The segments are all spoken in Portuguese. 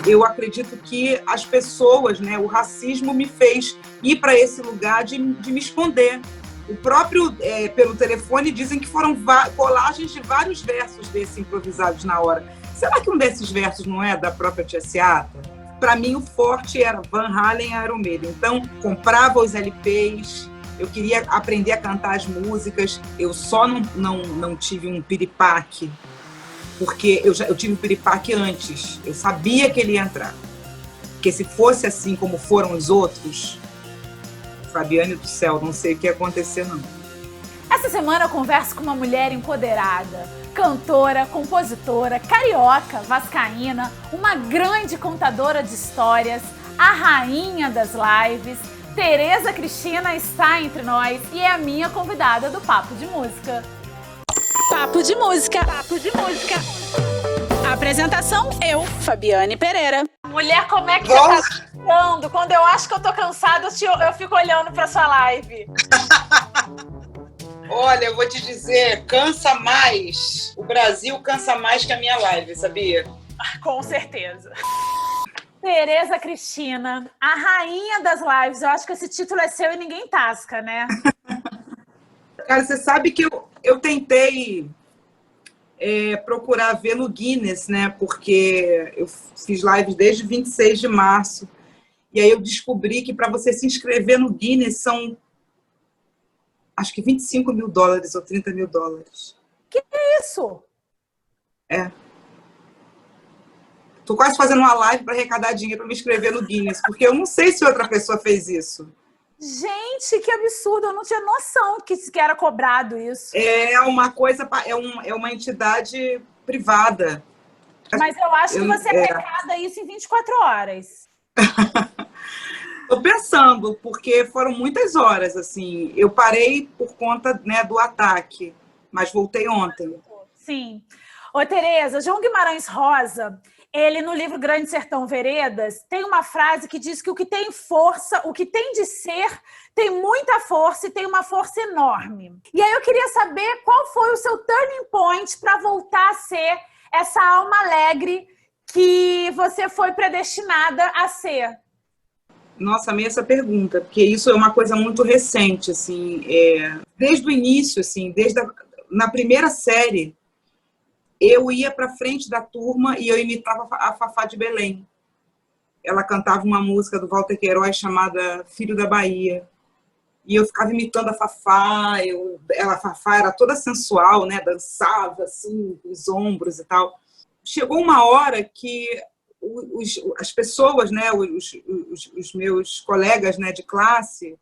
Eu acredito que as pessoas, né, o racismo me fez ir para esse lugar de me esconder. O próprio, pelo telefone, dizem que foram colagens de vários versos desses improvisados na hora. Será que um desses versos não é da própria Tia Seata? Para mim, o forte era Van Halen e Iron Maiden. Então, comprava os LPs, eu queria aprender a cantar as músicas. Eu só não tive um piripaque, porque eu tive um piripaque antes. Eu sabia que ele ia entrar. Porque se fosse assim como foram os outros, Fabiane do céu, não sei o que ia acontecer, não. Essa semana eu converso com uma mulher empoderada, cantora, compositora, carioca, vascaína, uma grande contadora de histórias, a rainha das lives. Tereza Cristina está entre nós e é a minha convidada do Papo de Música. Papo de Música. Papo de Música. Apresentação, eu, Fabiane Pereira. Mulher, como é que você tá ficando? Quando eu acho que eu tô cansada, eu fico olhando pra sua live. Olha, eu vou te dizer, cansa mais. O Brasil cansa mais que a minha live, sabia? Com certeza. Tereza Cristina, a rainha das lives. Eu acho que esse título é seu e ninguém tasca, né? Cara, você sabe que eu tentei procurar ver no Guinness, né? Porque eu fiz lives desde 26 de março. E aí eu descobri que para você se inscrever no Guinness são, acho que $25 mil ou $30 mil. Que isso? Tô quase fazendo uma live para arrecadar dinheiro para me inscrever no Guinness, porque eu não sei se outra pessoa fez isso. Gente, que absurdo! Eu não tinha noção que era cobrado isso. É uma coisa, é uma entidade privada. Mas eu acho que você arrecada isso em 24 horas. Estou pensando, porque foram muitas horas, assim. Eu parei por conta, né, do ataque, mas voltei ontem. Sim. Ô, Tereza, João Guimarães Rosa, ele no livro Grande Sertão Veredas, tem uma frase que diz que o que tem força, o que tem de ser, tem muita força e tem uma força enorme. E aí eu queria saber qual foi o seu turning point para voltar a ser essa alma alegre que você foi predestinada a ser. Nossa, amei essa pergunta, porque isso é uma coisa muito recente, assim, desde o início, assim, na primeira série, eu ia para frente da turma e eu imitava a Fafá de Belém. Ela cantava uma música do Walter Queiroz chamada Filho da Bahia. E eu ficava imitando a Fafá, a Fafá era toda sensual, né? Dançava, assim, os ombros e tal. Chegou uma hora que as pessoas, né, os meus colegas, né, de classe,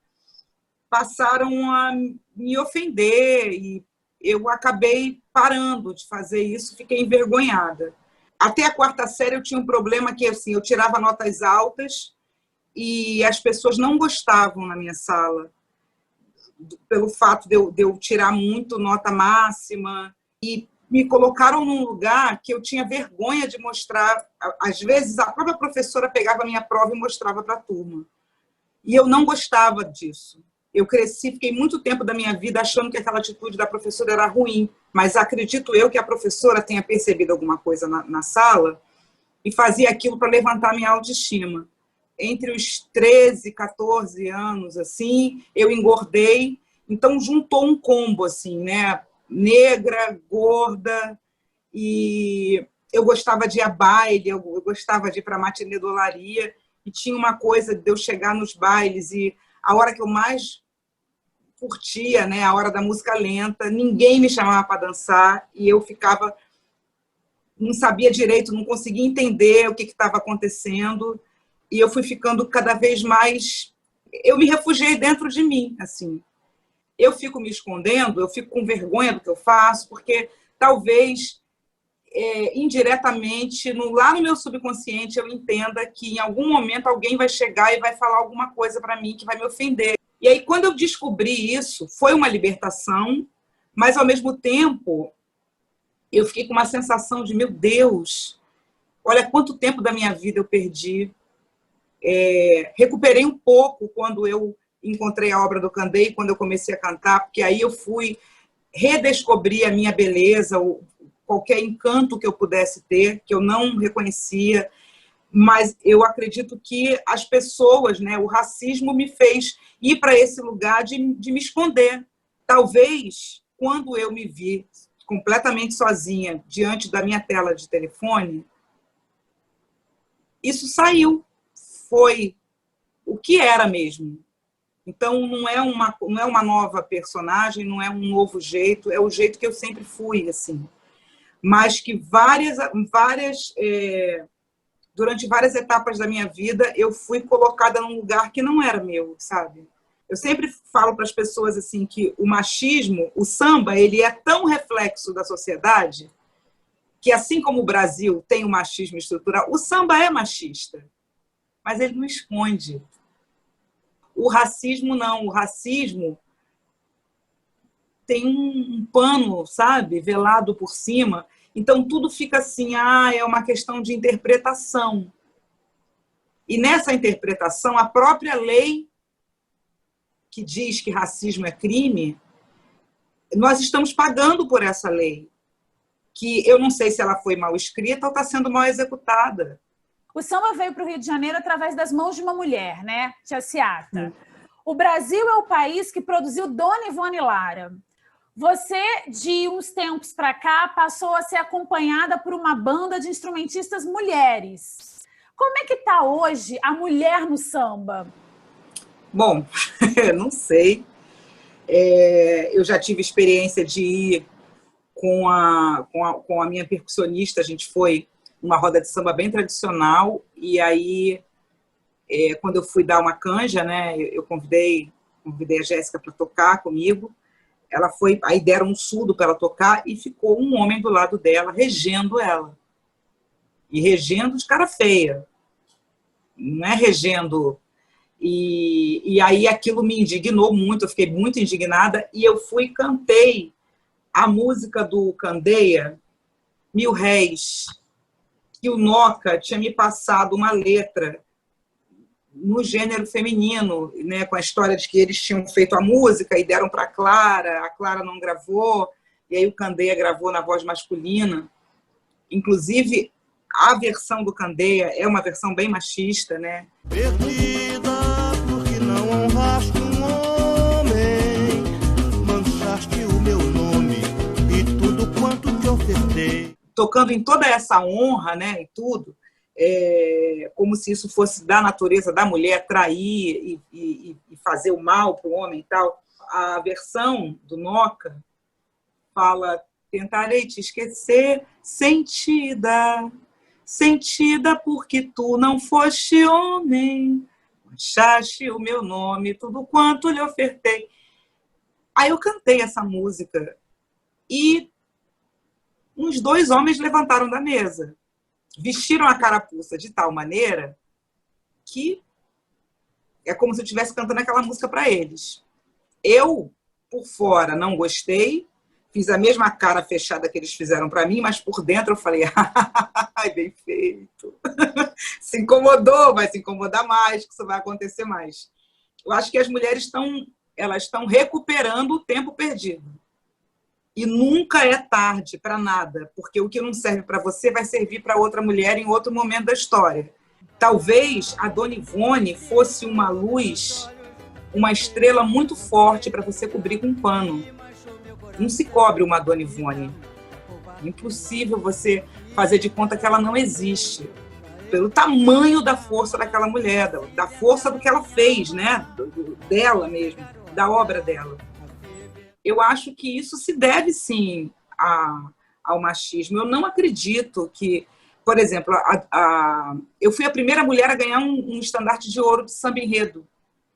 passaram a me ofender e eu acabei parando de fazer isso, fiquei envergonhada. Até a quarta série eu tinha um problema que assim, eu tirava notas altas e as pessoas não gostavam na minha sala, pelo fato de eu tirar muito nota máxima, e me colocaram num lugar que eu tinha vergonha de mostrar. Às vezes, a própria professora pegava a minha prova e mostrava para a turma. E eu não gostava disso. Eu cresci, fiquei muito tempo da minha vida achando que aquela atitude da professora era ruim, mas acredito eu que a professora tenha percebido alguma coisa na sala e fazia aquilo para levantar minha autoestima. Entre os 13, 14 anos, assim, eu engordei, então juntou um combo, assim, né? Negra, gorda, e eu gostava de ir a baile, eu gostava de ir para a matinê do Olaria, e tinha uma coisa de eu chegar nos bailes, e a hora que eu mais curtia, né, a hora da música lenta, ninguém me chamava para dançar, e eu ficava, não sabia direito, não conseguia entender o que estava acontecendo, e eu fui ficando cada vez mais, eu me refugiei dentro de mim, assim. Eu fico me escondendo, eu fico com vergonha do que eu faço, porque talvez, indiretamente, lá no meu subconsciente, eu entenda que em algum momento alguém vai chegar e vai falar alguma coisa para mim que vai me ofender. E aí, quando eu descobri isso, foi uma libertação, mas, ao mesmo tempo, eu fiquei com uma sensação de, meu Deus, olha quanto tempo da minha vida eu perdi. Recuperei um pouco quando eu encontrei a obra do Candei, quando eu comecei a cantar, porque aí eu fui redescobrir a minha beleza, qualquer encanto que eu pudesse ter, que eu não reconhecia. Mas eu acredito que as pessoas, né, o racismo me fez ir para esse lugar de me esconder. Talvez, quando eu me vi completamente sozinha diante da minha tela de telefone, isso saiu. Foi o que era mesmo. Então, não é uma nova personagem, não é um novo jeito, é o jeito que eu sempre fui, assim. Mas que durante várias etapas da minha vida, eu fui colocada num lugar que não era meu, sabe? Eu sempre falo para as pessoas assim que o machismo, o samba, ele é tão reflexo da sociedade que, assim como o Brasil tem o machismo estrutural, o samba é machista, mas ele não esconde. O racismo não, o racismo tem um pano, sabe, velado por cima. Então, tudo fica assim, é uma questão de interpretação. E nessa interpretação, a própria lei que diz que racismo é crime, nós estamos pagando por essa lei, que eu não sei se ela foi mal escrita ou está sendo mal executada. O samba veio para o Rio de Janeiro através das mãos de uma mulher, né, Tia Ciata? O Brasil é o país que produziu Dona Ivone Lara. Você, de uns tempos para cá, passou a ser acompanhada por uma banda de instrumentistas mulheres. Como é que está hoje a mulher no samba? Bom, não sei. Eu já tive experiência de ir com a minha percussionista, a gente foi numa roda de samba bem tradicional, e aí, quando eu fui dar uma canja, né, eu convidei a Jéssica para tocar comigo. Ela foi, aí deram um surdo para ela tocar e ficou um homem do lado dela, regendo ela. E regendo de cara feia. Não é regendo. E aí aquilo me indignou muito, eu fiquei muito indignada, e eu fui e cantei a música do Candeia, Mil Réis, que o Noca tinha me passado uma letra no gênero feminino, né, com a história de que eles tinham feito a música e deram para a Clara não gravou, e aí o Candeia gravou na voz masculina. Inclusive, a versão do Candeia é uma versão bem machista, né? Perdida porque não honraste um homem, manchaste o meu nome e tudo quanto te ofertei. Tocando em toda essa honra, né, e tudo, como se isso fosse da natureza da mulher trair e fazer o mal para o homem e tal. A versão do Noca fala: tentarei te esquecer, sentida porque tu não foste homem, manchaste o meu nome, tudo quanto lhe ofertei. Aí eu cantei essa música e uns 2 homens levantaram da mesa, vestiram a carapuça de tal maneira que é como se eu estivesse cantando aquela música para eles. Eu, por fora, não gostei, fiz a mesma cara fechada que eles fizeram para mim, mas por dentro eu falei, bem feito. Se incomodou, vai se incomodar mais, que isso vai acontecer mais. Eu acho que as mulheres estão recuperando o tempo perdido. E nunca é tarde para nada, porque o que não serve para você vai servir para outra mulher em outro momento da história. Talvez a Dona Ivone fosse uma luz, uma estrela muito forte para você cobrir com um pano. Não se cobre uma Dona Ivone. É impossível você fazer de conta que ela não existe. Pelo tamanho da força daquela mulher, da força do que ela fez, né? Dela mesmo, da obra dela. Eu acho que isso se deve, sim, ao machismo. Eu não acredito que, por exemplo, eu fui a primeira mulher a ganhar um estandarte de ouro de samba enredo.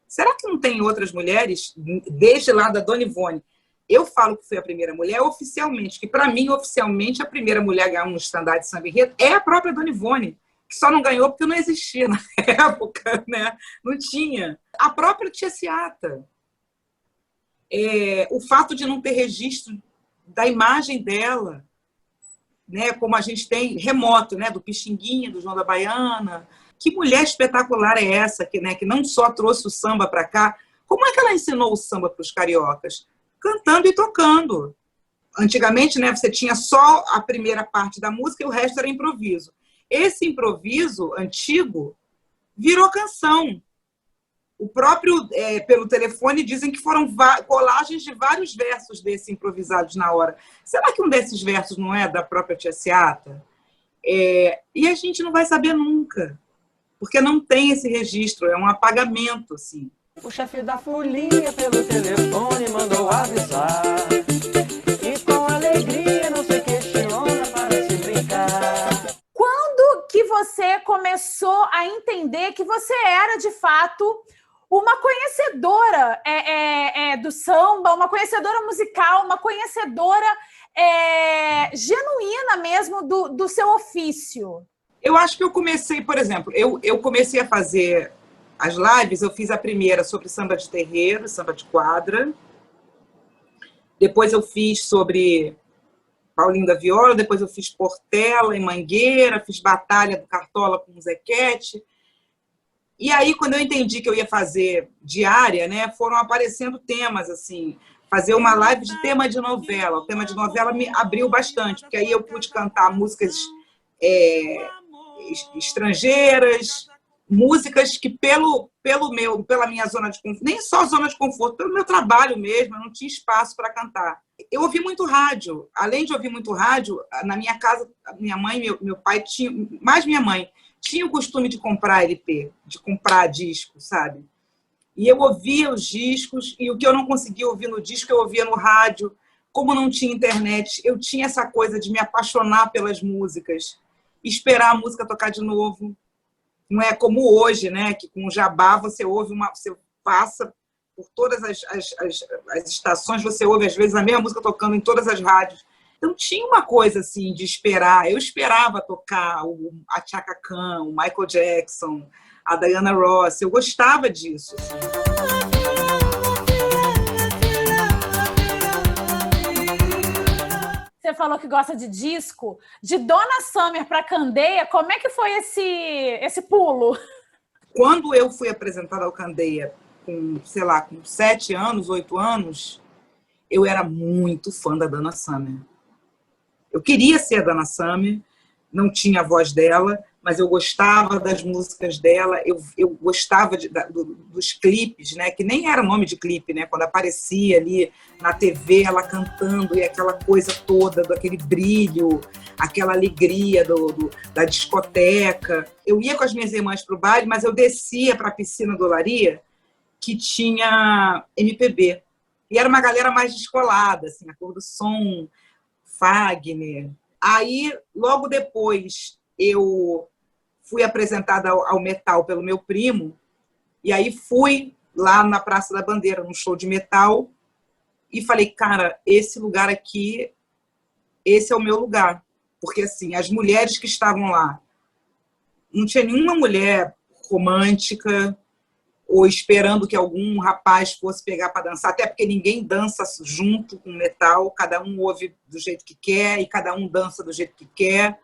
Será que não tem outras mulheres, desde lá da Dona Ivone? Eu falo que fui a primeira mulher oficialmente, que para mim, oficialmente, a primeira mulher a ganhar um estandarte de samba enredo é a própria Dona Ivone, que só não ganhou porque não existia na época, né? Não tinha. A própria Tia Ciata. O fato de não ter registro da imagem dela, né, como a gente tem remoto, né, do Pixinguinha, do João da Baiana. Que mulher espetacular é essa, que não só trouxe o samba para cá, como é que ela ensinou o samba para os cariocas? Cantando e tocando. Antigamente, né, você tinha só a primeira parte da música e o resto era improviso. esse improviso antigo virou canção. O próprio, pelo telefone, dizem que foram colagens de vários versos desses improvisados na hora. Será que um desses versos não é da própria Tia Seata? E a gente não vai saber nunca, porque não tem esse registro, é um apagamento, assim. O chefe da folia pelo telefone mandou avisar, e com alegria não se questiona para se brincar. Quando que você começou a entender que você era, de fato, uma conhecedora do samba, uma conhecedora musical, uma conhecedora genuína mesmo do seu ofício? Eu acho que eu comecei, por exemplo, eu comecei a fazer as lives, eu fiz a primeira sobre samba de terreiro, samba de quadra. Depois eu fiz sobre Paulinho da Viola, depois eu fiz Portela e Mangueira, fiz Batalha do Cartola com o Zequete. E aí, quando eu entendi que eu ia fazer diária, né, foram aparecendo temas, assim, fazer uma live de tema de novela. O tema de novela me abriu bastante, porque aí eu pude cantar músicas estrangeiras, músicas que pela minha zona de conforto, nem só zona de conforto, pelo meu trabalho mesmo, eu não tinha espaço para cantar. Eu ouvi muito rádio. Além de ouvir muito rádio, na minha casa, minha mãe e meu pai tinham, mais minha mãe, tinha o costume de comprar LP, de comprar disco, sabe? E eu ouvia os discos, e o que eu não conseguia ouvir no disco, eu ouvia no rádio. Como não tinha internet, eu tinha essa coisa de me apaixonar pelas músicas, esperar a música tocar de novo. Não é como hoje, né? Que com o Jabá você ouve você passa por todas as estações, você ouve às vezes a mesma música tocando em todas as rádios. Então tinha uma coisa assim de esperar. Eu esperava tocar a Chaka Khan, o Michael Jackson, a Diana Ross. Eu gostava disso. Você falou que gosta de disco. De Donna Summer para Candeia, como é que foi esse pulo? Quando eu fui apresentada ao Candeia com 7 anos, 8 anos, eu era muito fã da Donna Summer. Eu queria ser a Donna Summer, não tinha a voz dela, mas eu gostava das músicas dela, eu gostava dos clipes, né? Que nem era nome de clipe, né? Quando aparecia ali na TV ela cantando e aquela coisa toda, daquele brilho, aquela alegria da discoteca. Eu ia com as minhas irmãs para o baile, mas eu descia para a piscina do Olaria, que tinha MPB. E era uma galera mais descolada, assim, a Cor do Som, Fagner. Aí, logo depois, eu fui apresentada ao metal pelo meu primo, e aí fui lá na Praça da Bandeira, num show de metal, e falei, cara, esse lugar aqui, esse é o meu lugar. Porque, assim, as mulheres que estavam lá, não tinha nenhuma mulher romântica ou esperando que algum rapaz fosse pegar para dançar, até porque ninguém dança junto com metal, cada um ouve do jeito que quer e cada um dança do jeito que quer.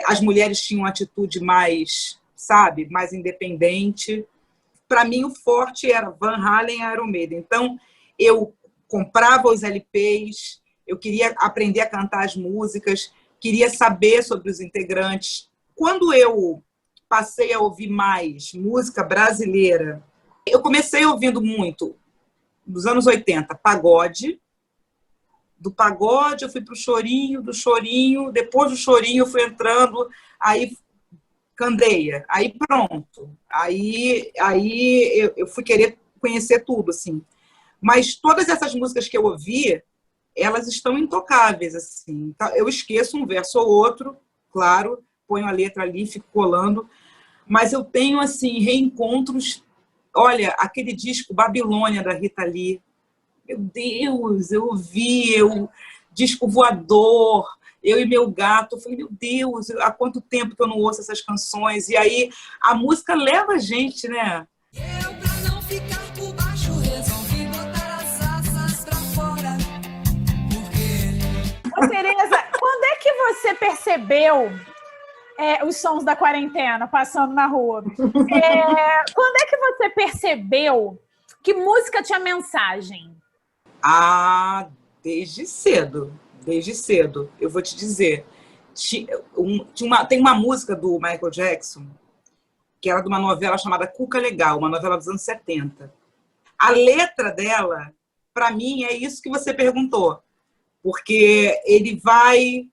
As mulheres tinham uma atitude mais, sabe, mais independente. Para mim, o forte era Van Halen e Iron Maiden. Então, eu comprava os LPs, eu queria aprender a cantar as músicas, queria saber sobre os integrantes. Quando eu passei a ouvir mais música brasileira, eu comecei ouvindo muito, nos anos 80, pagode. Do pagode eu fui para o chorinho, do chorinho, depois do chorinho eu fui entrando, aí Candeia, aí pronto. Aí eu fui querer conhecer tudo, assim. Mas todas essas músicas que eu ouvi, elas estão intocáveis, assim. Eu esqueço um verso ou outro, claro, ponho a letra ali, fico colando, mas eu tenho, assim, reencontros. Olha, aquele disco Babilônia, da Rita Lee, meu Deus, eu ouvi, disco voador, eu e meu gato, eu falei, meu Deus, há quanto tempo que eu não ouço essas canções? E aí a música leva a gente, né? Eu, pra não ficar por baixo, resolvi botar as asas pra fora. Ô, Tereza, quando é que você percebeu os sons da quarentena passando na rua? Quando é que você percebeu que música tinha mensagem? Desde cedo, eu vou te dizer. Tem uma música do Michael Jackson, que era de uma novela chamada Cuca Legal, uma novela dos anos 70. A letra dela, para mim, é isso que você perguntou, porque ele vai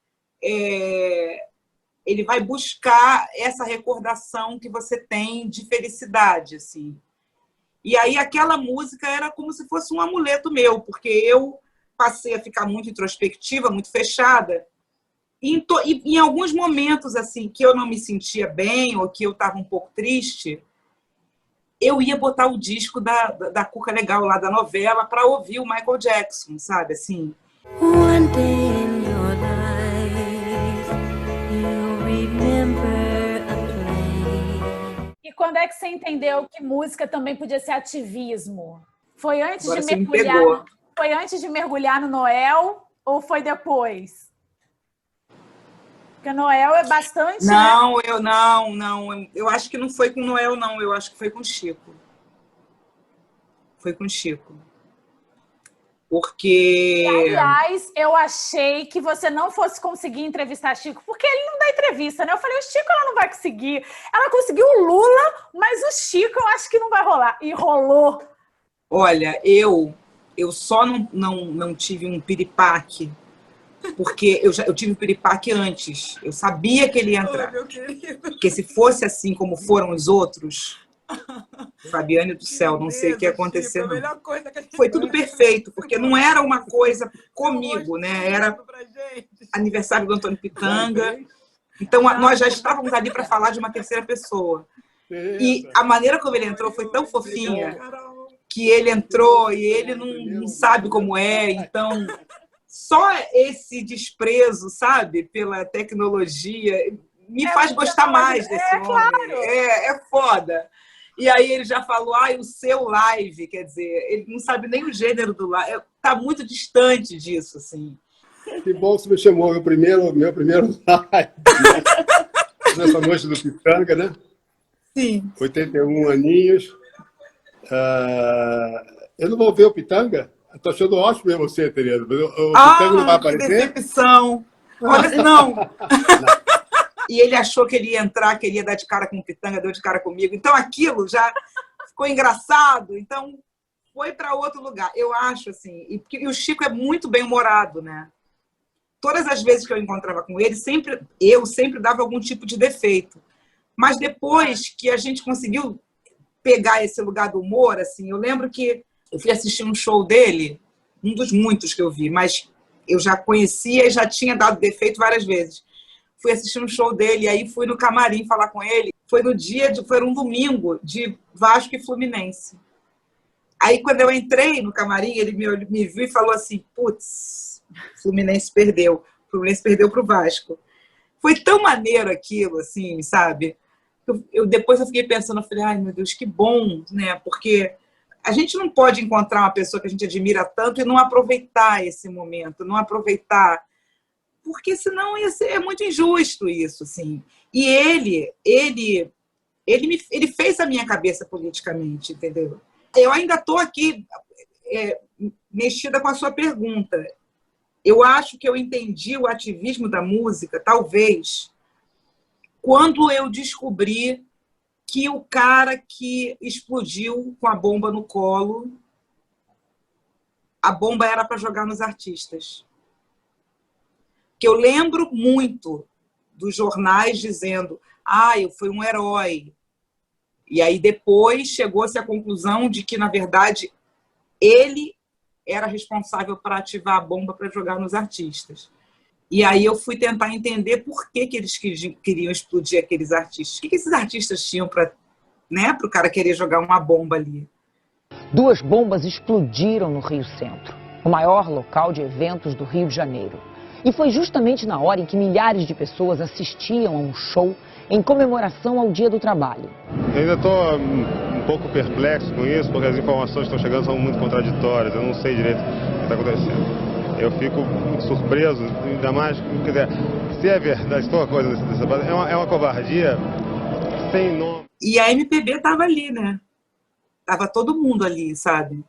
buscar essa recordação que você tem de felicidade, assim. E aí aquela música era como se fosse um amuleto meu, porque eu passei a ficar muito introspectiva, muito fechada, e em alguns momentos assim que eu não me sentia bem ou que eu estava um pouco triste, eu ia botar o disco da Cuca Legal, lá da novela, para ouvir o Michael Jackson, sabe, assim. One day in your life, you'll remember a place. E quando é que você entendeu que música também podia ser ativismo? Foi antes Agora de você me mergulhar? pegou. Foi antes de mergulhar no Noel ou foi depois? Porque Noel é bastante... Não, eu acho que não foi com o Noel, não. Eu acho que foi com o Chico. Foi com o Chico. Porque... Aliás, eu achei que você não fosse conseguir entrevistar Chico, porque ele não dá entrevista, né? Eu falei, o Chico ela não vai conseguir. Ela conseguiu o Lula, mas o Chico eu acho que não vai rolar. E rolou. Olha, eu só não tive um piripaque, porque eu tive um piripaque antes. Eu sabia que ele ia entrar. Meu querido. Porque se fosse assim como foram os outros, Fabiane do céu, não sei o que ia acontecer. Chico, a Não. melhor coisa que a gente Foi tudo perfeito, porque não era uma coisa comigo, né? Era pra gente. aniversário do Antônio Pitanga. Então, nós já estávamos ali para falar de uma terceira pessoa. E a maneira como ele entrou foi tão fofinha Carol. que ele entrou e ele não sabe como é. Então, só esse desprezo, sabe, pela tecnologia, me faz gostar mais desse homem. claro. É foda. E aí ele já falou, o seu live, quer dizer, ele não sabe nem o gênero do live, tá muito distante disso, assim. Que bom que você me chamou, meu primeiro live, nessa noite do Pitanga, né? Sim. 81 aninhos. Eu não vou ver o Pitanga? Eu tô achando ótimo ver você, Tereza. O Pitanga não vai Que aparecer? decepção. Olha, não. E ele achou que ele ia entrar, que ele ia dar de cara com o Pitanga, deu de cara comigo. Então aquilo já ficou engraçado. Então foi para outro lugar. Eu acho assim. E o Chico é muito bem-humorado, né? Todas as vezes que eu encontrava com ele, eu sempre dava algum tipo de defeito. Mas depois que a gente conseguiu pegar esse lugar do humor, assim, eu lembro que eu fui assistir um show dele, um dos muitos que eu vi, mas eu já conhecia e já tinha dado defeito várias vezes. Fui assistir um show dele, e aí fui no camarim falar com ele. Foi um domingo de Vasco e Fluminense. Aí, quando eu entrei no camarim, ele me viu e falou assim, putz, Fluminense perdeu. Fluminense perdeu para o Vasco. Foi tão maneiro aquilo, assim, sabe? Depois eu fiquei pensando, eu falei, ai, meu Deus, que bom, né? Porque a gente não pode encontrar uma pessoa que a gente admira tanto e não aproveitar esse momento, não aproveitar... Porque senão é muito injusto isso, assim. E ele fez a minha cabeça politicamente, entendeu? Eu ainda estou aqui mexida com a sua pergunta. Eu acho que eu entendi o ativismo da música, talvez, quando eu descobri que o cara que explodiu com a bomba no colo, a bomba era para jogar nos artistas. Que eu lembro muito dos jornais dizendo eu fui um herói. E aí depois chegou-se à conclusão de que, na verdade, ele era responsável para ativar a bomba para jogar nos artistas. E aí eu fui tentar entender por que eles queriam explodir aqueles artistas. O que esses artistas tinham para o cara querer jogar uma bomba ali? 2 bombas explodiram no Rio Centro, o maior local de eventos do Rio de Janeiro. E foi justamente na hora em que milhares de pessoas assistiam a um show em comemoração ao Dia do Trabalho. Eu ainda estou um pouco perplexo com isso, porque as informações que estão chegando são muito contraditórias. Eu não sei direito o que está acontecendo. Eu fico surpreso, ainda mais, quer dizer, se é verdade, se tem uma coisa dessa base, é uma covardia sem nome. E a MPB estava ali, né? Tava todo mundo ali, sabe?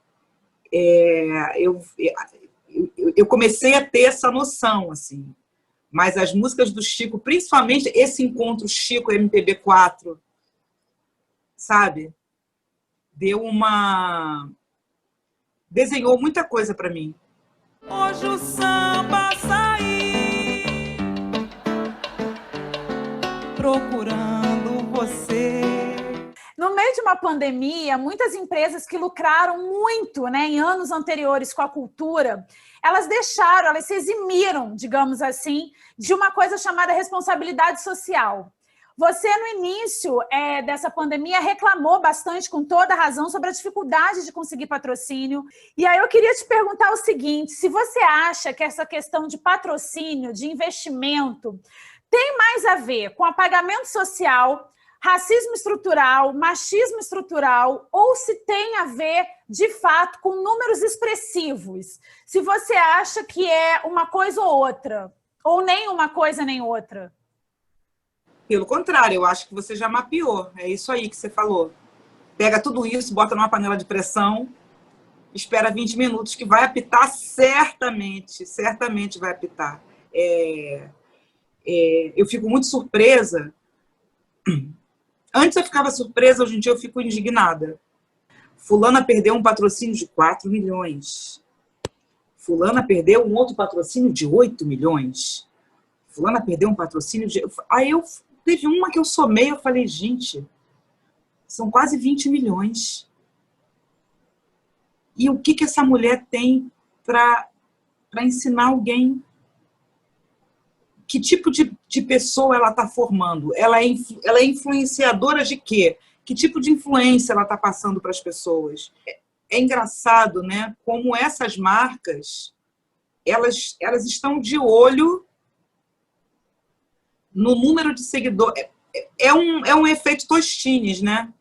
Eu comecei a ter essa noção, assim. Mas as músicas do Chico, principalmente esse encontro Chico MPB4, sabe? Desenhou muita coisa para mim. Hoje o samba sair procurando você. No meio de uma pandemia, muitas empresas que lucraram muito, né, em anos anteriores com a cultura, elas se eximiram, digamos assim, de uma coisa chamada responsabilidade social. Você, no início dessa pandemia, reclamou bastante, com toda razão, sobre a dificuldade de conseguir patrocínio. E aí eu queria te perguntar o seguinte, se você acha que essa questão de patrocínio, de investimento, tem mais a ver com apagamento social, racismo estrutural, machismo estrutural, ou se tem a ver, de fato, com números expressivos. Se você acha que é uma coisa ou outra, ou nem uma coisa nem outra. Pelo contrário, eu acho que você já mapeou. É isso aí que você falou. Pega tudo isso, bota numa panela de pressão, espera 20 minutos, que vai apitar certamente vai apitar. Eu fico muito surpresa. Antes eu ficava surpresa, hoje em dia eu fico indignada. Fulana perdeu um patrocínio de 4 milhões. Fulana perdeu um outro patrocínio de 8 milhões. Fulana perdeu um patrocínio de... Aí teve uma que eu somei, eu falei, gente, são quase 20 milhões. E o que essa mulher tem para ensinar alguém? Que tipo de pessoa ela está formando? Ela é influenciadora de quê? Que tipo de influência ela está passando para as pessoas? É engraçado, né? Como essas marcas, elas estão de olho no número de seguidores. É um efeito Tostines, né?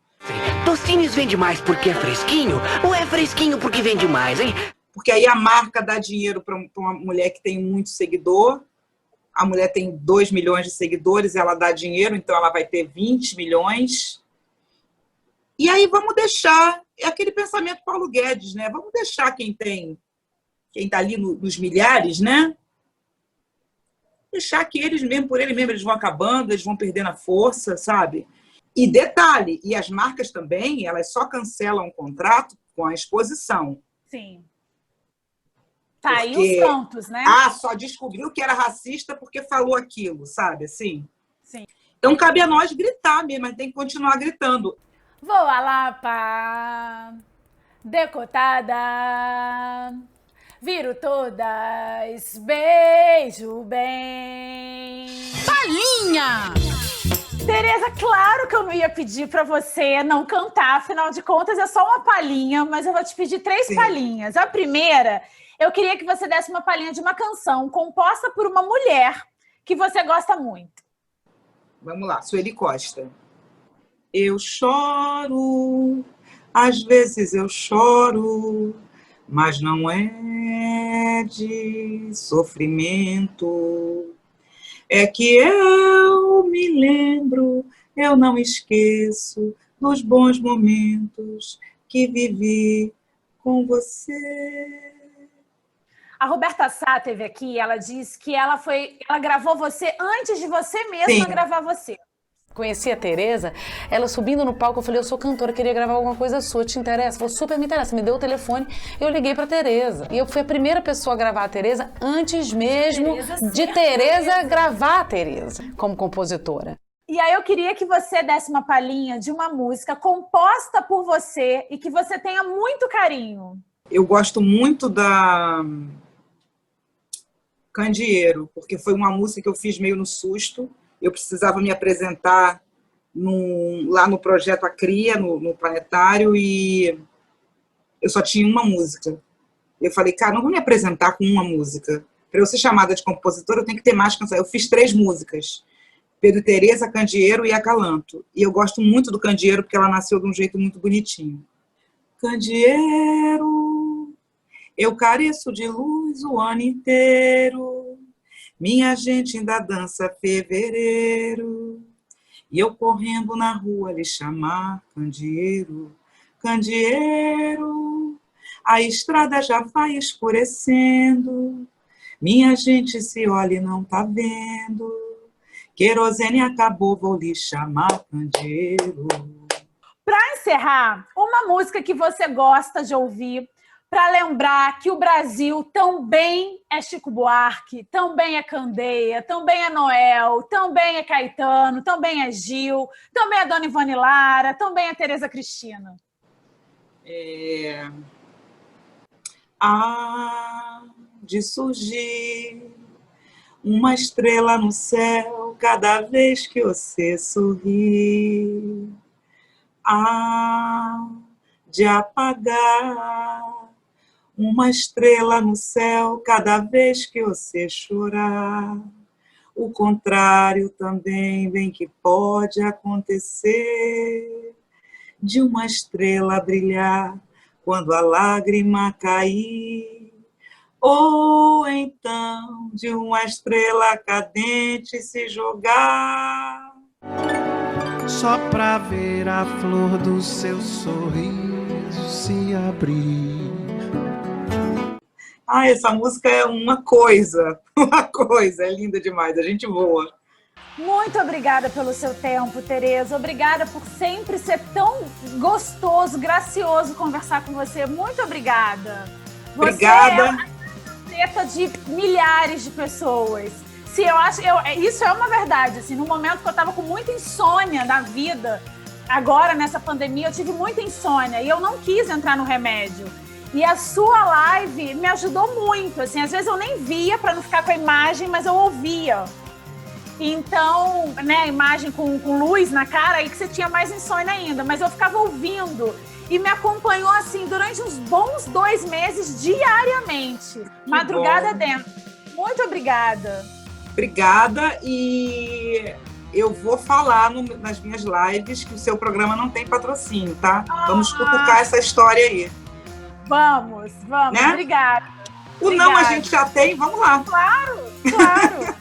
Tostines vende mais porque é fresquinho ou é fresquinho porque vende mais, hein? Porque aí a marca dá dinheiro para uma mulher que tem muito seguidor. A mulher tem 2 milhões de seguidores, ela dá dinheiro, então ela vai ter 20 milhões. E aí vamos deixar, é aquele pensamento Paulo Guedes, né? Vamos deixar quem está ali nos milhares, né? Deixar que eles mesmo, por eles mesmos, eles vão acabando, eles vão perdendo a força, sabe? E detalhe, e as marcas também, elas só cancelam o contrato com a exposição. Sim. Tá aí os pontos, né? Só descobriu que era racista porque falou aquilo, sabe? Assim. Sim. Então cabe a nós gritar mesmo, mas tem que continuar gritando. Voa lá, pá, decotada, viro todas, beijo bem. Palhinha! Tereza, claro que eu não ia pedir pra você não cantar, afinal de contas é só uma palhinha, mas eu vou te pedir 3 palhinhas. A primeira, eu queria que você desse uma palhinha de uma canção composta por uma mulher que você gosta muito. Vamos lá, Sueli Costa. Eu choro, às vezes eu choro, mas não é de sofrimento. É que eu me lembro, eu não esqueço dos bons momentos que vivi com você. A Roberta Sá esteve aqui, ela disse que ela gravou você antes de você mesma gravar você. Conheci a Tereza, ela subindo no palco, eu falei, eu sou cantora, queria gravar alguma coisa sua, te interessa? Falou, super me interessa, me deu o telefone, eu liguei pra Tereza. E eu fui a primeira pessoa a gravar a Tereza antes mesmo de Tereza gravar a Tereza como compositora. E aí eu queria que você desse uma palhinha de uma música composta por você e que você tenha muito carinho. Eu gosto muito da Candeeiro, porque foi uma música que eu fiz meio no susto. Eu precisava me apresentar lá no projeto A Cria, no Planetário, e eu só tinha uma música. Eu falei, cara, não vou me apresentar com uma música. Para eu ser chamada de compositora, eu tenho que ter mais canções. Eu fiz 3 músicas. Pedro e Tereza, Candeeiro e Acalanto. E eu gosto muito do Candeeiro, porque ela nasceu de um jeito muito bonitinho. Candeeiro, eu careço de luz o ano inteiro. Minha gente ainda dança fevereiro, e eu correndo na rua lhe chamar Candeeiro, Candeeiro, a estrada já vai escurecendo, Minha gente, se olha e não tá vendo. Querosene acabou, vou lhe chamar candeeiro. Para encerrar, uma música que você gosta de ouvir para lembrar que o Brasil também é Chico Buarque, também é Candeia, também é Noel, também é Caetano, também é Gil, também é Dona Ivone Lara, também é Tereza Cristina. Há de surgir uma estrela no céu cada vez que você sorri. Há de apagar uma estrela no céu cada vez que você chorar. O contrário também bem que pode acontecer, de uma estrela brilhar quando a lágrima cair, ou então de uma estrela cadente se jogar. Só pra ver a flor do seu sorriso se abrir. Essa música é uma coisa, é linda demais, a gente voa. Muito obrigada pelo seu tempo, Tereza. Obrigada por sempre ser tão gostoso, gracioso conversar com você. Muito obrigada. Obrigada. Você é uma faceta de milhares de pessoas. Isso é uma verdade. Assim, no momento que eu estava com muita insônia na vida, agora nessa pandemia, eu tive muita insônia e eu não quis entrar no remédio. E a sua live me ajudou muito. Assim, às vezes eu nem via para não ficar com a imagem, mas eu ouvia. Então, né, a imagem com luz na cara, aí que você tinha mais insônia ainda. Mas eu ficava ouvindo e me acompanhou assim durante uns bons 2 meses diariamente. Madrugada dentro. Muito obrigada. Obrigada, e eu vou falar nas minhas lives que o seu programa não tem patrocínio, tá? Vamos cutucar essa história aí. Vamos, né? Obrigada. O não a gente já tem, vamos lá. Claro.